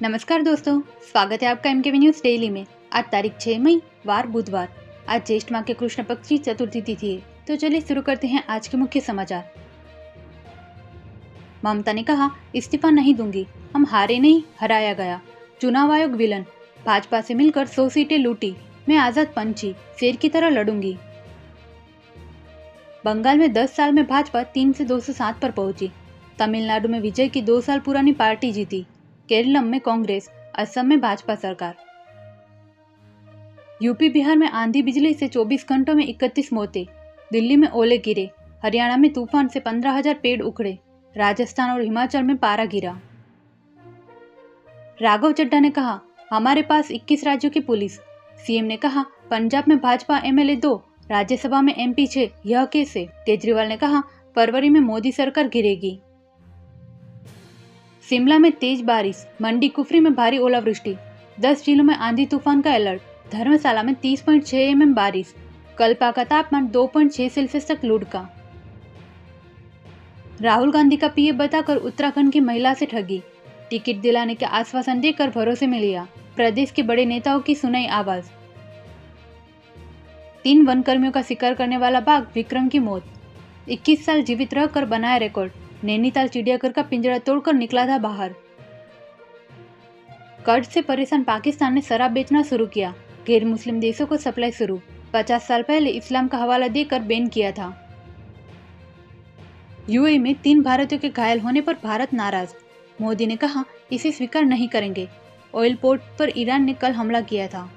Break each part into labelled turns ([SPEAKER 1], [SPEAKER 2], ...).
[SPEAKER 1] नमस्कार दोस्तों, स्वागत है आपका एमकेवी न्यूज डेली में। आज तारीख 6 मई वार बुधवार। आज ज्येष्ठ माह के कृष्ण पक्ष की चतुर्थी तिथि है। तो चलिए शुरू करते हैं आज के मुख्य समाचार। ममता ने कहा, इस्तीफा नहीं दूंगी, हम हारे नहीं हराया गया। चुनाव आयोग विलन, भाजपा से मिलकर 100 सीटें लूटी, मैं आजाद पंछी शेर की तरह लड़ूंगी। बंगाल में 10 साल में भाजपा 3 से 207 पर पहुंची। तमिलनाडु में विजय की 2 साल पुरानी पार्टी जीती। केरलम में कांग्रेस, असम में भाजपा सरकार। यूपी बिहार में आंधी बिजली से 24 घंटों में 31 मौतें। दिल्ली में ओले गिरे। हरियाणा में तूफान से 15,000 पेड़ उखड़े। राजस्थान और हिमाचल में पारा गिरा। राघव चड्ढा ने कहा, हमारे पास 21 राज्यों की पुलिस। सीएम ने कहा, पंजाब में भाजपा एमएलए 2, राज्यसभा में एमपी 6, यह कैसे। केजरीवाल ने कहा, फरवरी में मोदी सरकार गिरेगी। शिमला में तेज बारिश, मंडी कुफरी में भारी ओलावृष्टि। 10 जिलों में आंधी तूफान का अलर्ट। धर्मशाला में 30.6 mm बारिश। कल्पा का तापमान 2.6 सेल्सियस तक लुढ़का। राहुल गांधी का पीए बताकर उत्तराखंड की महिला से ठगी। टिकट दिलाने के आश्वासन देकर भरोसे में लिया। प्रदेश के बड़े नेताओं की सुनाई आवाज। 3 वनकर्मियों का शिकार करने वाला बाघ विक्रम की मौत। 21 साल जीवित रहकर बनाया रिकॉर्ड। नैनीताल चिड़ियाघर का पिंजरा तोड़कर निकला था बाहर। कर्ज से परेशान पाकिस्तान ने शराब बेचना शुरू किया। गैर मुस्लिम देशों को सप्लाई शुरू। 50 साल पहले इस्लाम का हवाला देकर बैन किया था। यूएई में 3 भारतीयों के घायल होने पर भारत नाराज। मोदी ने कहा, इसे स्वीकार नहीं करेंगे। ऑयल पोर्ट पर ईरान ने कल हमला किया था।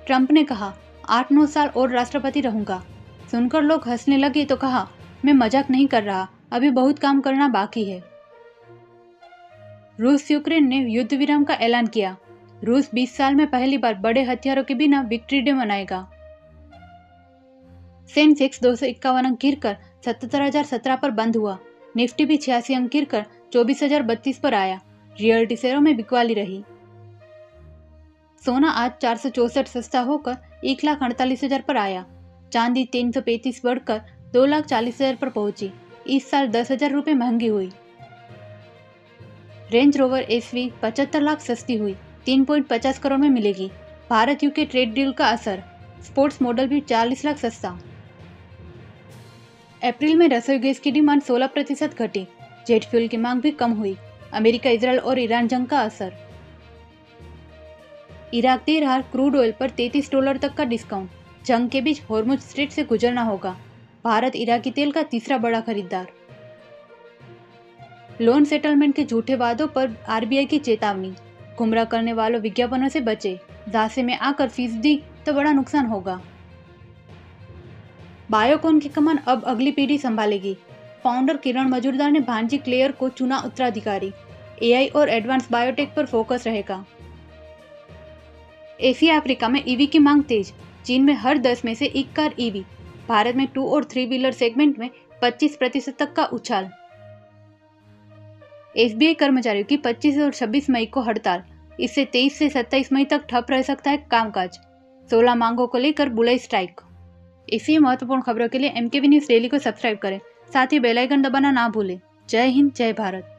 [SPEAKER 1] ट्रंप ने कहा, 8-9 साल और राष्ट्रपति रहूंगा। सुनकर लोग हंसने लगे तो कहा, मैं मजाक नहीं कर रहा, अभी बहुत काम करना बाकी है। रूस यूक्रेन ने युद्ध विराम का ऐलान किया। रूस 20 साल में पहली बार बड़े हथियारों के बिना विक्ट्री डे मनाएगा। सेंसेक्स 251 अंक गिरकर 77,017 पर बंद हुआ। निफ्टी भी 86 अंक गिरकर 24,032 पर आया। रियल्टी शेयरों में बिकवाली रही। सोना आज 464 सस्ता होकर 1,48,000 पर आया। चांदी 335 बढ़कर 2,40,000 पर पहुंची। इस साल 10,000 रुपये महंगी हुई। रेंज रोवर एसवी 75 लाख सस्ती हुई, 3.50 करोड़ में मिलेगी। भारत यूके ट्रेड डील का असर। स्पोर्ट्स मॉडल भी 40 लाख सस्ता। अप्रैल में रसोई गैस की डिमांड 16% घटी। जेट फ्यूल की मांग भी कम हुई। अमेरिका, इजरायल और ईरान जंग का असर। इराक दे रहा क्रूड ऑयल पर $33 तक का डिस्काउंट। जंग के बीच हॉर्मुज स्ट्रेट से गुजरना होगा। भारत इराकी तेल का तीसरा बड़ा खरीदार। लोन सेटलमेंट के झूठे वादों पर आरबीआई की चेतावनी। गुमराह करने वालों विज्ञापनों से बचे। झांसे में आकर फीस दी तो बड़ा नुकसान होगा। बायोकॉन की कमान अब अगली पीढ़ी संभालेगी। फाउंडर किरण मजूमदार ने भांजी क्लेयर को चुना उत्तराधिकारी। एआई और एडवांस बायोटेक पर फोकस रहेगा। एशिया अफ्रीका में ईवी की मांग तेज। चीन में हर 10 में से 1 कार ईवी। भारत में 2 और 3 व्हीलर सेगमेंट में 25% तक का उछाल। एसबीआई कर्मचारियों की 25 और 26 मई को हड़ताल। इससे 23 से 27 मई तक ठप रह सकता है कामकाज। 16 मांगों को लेकर बुलाई स्ट्राइक। इसी महत्वपूर्ण खबरों के लिए एमकेवी न्यूज डेली को सब्सक्राइब करें। साथ ही बेल आइकन दबाना ना भूलें। जय हिंद, जय भारत।